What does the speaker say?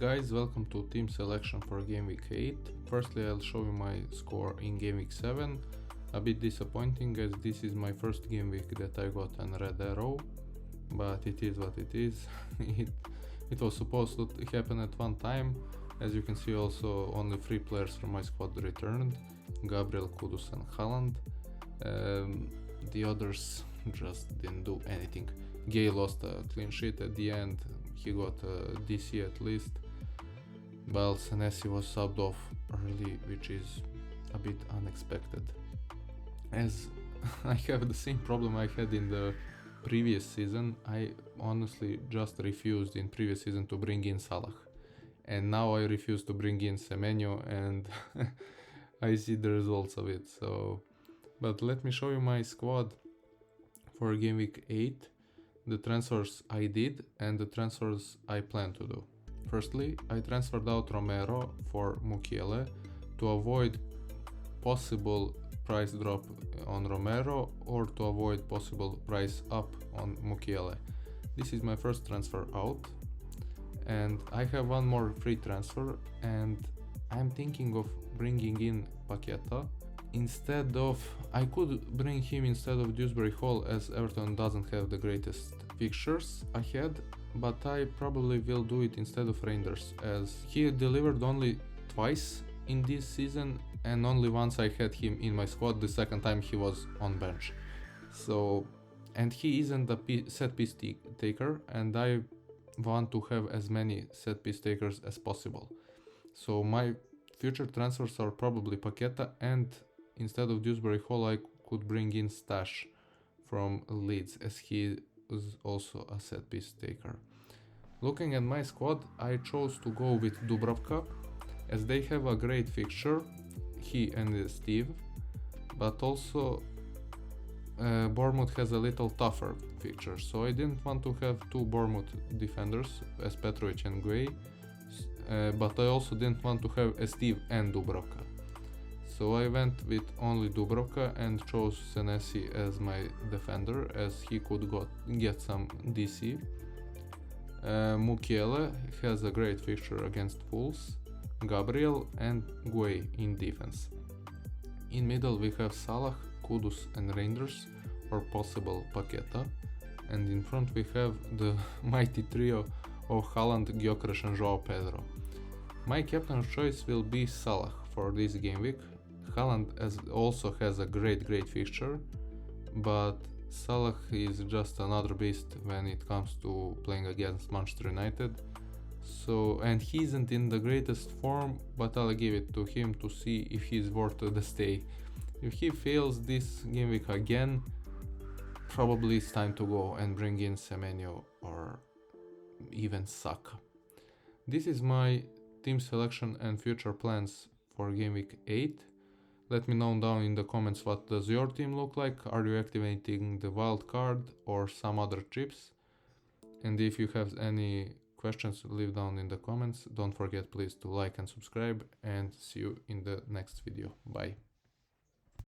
Guys, welcome to team selection for game week 8. Firstly, I'll show you my score in game week 7. A bit disappointing as this is my first game week that I got an red arrow, but it is what it is. it was supposed to happen at one time. As you can see, also only 3 players from my squad returned: Gabriel, Kudus and Haaland. The others just didn't do anything. Gay lost a clean sheet at the end, he got a DC at least, while Senesi was subbed off early, which is a bit unexpected, as I have the same problem I had in the previous season. I honestly just refused in previous season to bring in Salah, and now I refuse to bring in Semenyo, and I see the results of it. So, but let me show you my squad for game week 8, the transfers I did and the transfers I plan to do. Firstly, I transferred out Romero for Mukiele to avoid possible price drop on Romero or to avoid possible price up on Mukiele. This is my first transfer out, and I have one more free transfer, and I'm thinking of bringing in Paqueta instead of, I could bring him instead of Dewsbury Hall, as Everton doesn't have the greatest fixtures ahead, but I probably will do it instead of Rangers, as he delivered only twice in this season and only once I had him in my squad, the second time he was on bench. So, and he isn't a set piece taker, and I want to have as many set piece takers as possible. So my future transfers are probably Paqueta, and instead of Dewsbury Hall I could bring in Stash from Leeds, as he is also a set piece taker. Looking at my squad, I chose to go with Dubravka, as they have a great fixture, he and Steve, but also Bournemouth has a little tougher fixture, so I didn't want to have 2 Bournemouth defenders as Petrovic and Gray, but I also didn't want to have Steve and Dubravka. So I went with only Dubravka and chose Senesi as my defender, as he could get some DC. Mukiele has a great fixture against Wolves, Gabriel and gw8 in defense. In middle we have Salah, Kudus and Rangers, or possible Paqueta, and in front we have the mighty trio of Haaland, Gyökeres and João Pedro. My captain's choice will be Salah for this game week. Haaland also has a great fixture, but Salah is just another beast when it comes to playing against Manchester United. So, and he isn't in the greatest form, but I'll give it to him to see if he's worth the stay. If he fails this game week again, probably it's time to go and bring in Semenyo or even Saka. This is my team selection and future plans for game week 8. Let me know down in the comments what does your team look like. Are you activating the wild card or some other chips? And if you have any questions, leave down in the comments. Don't forget please to like and subscribe, and see you in the next video. Bye.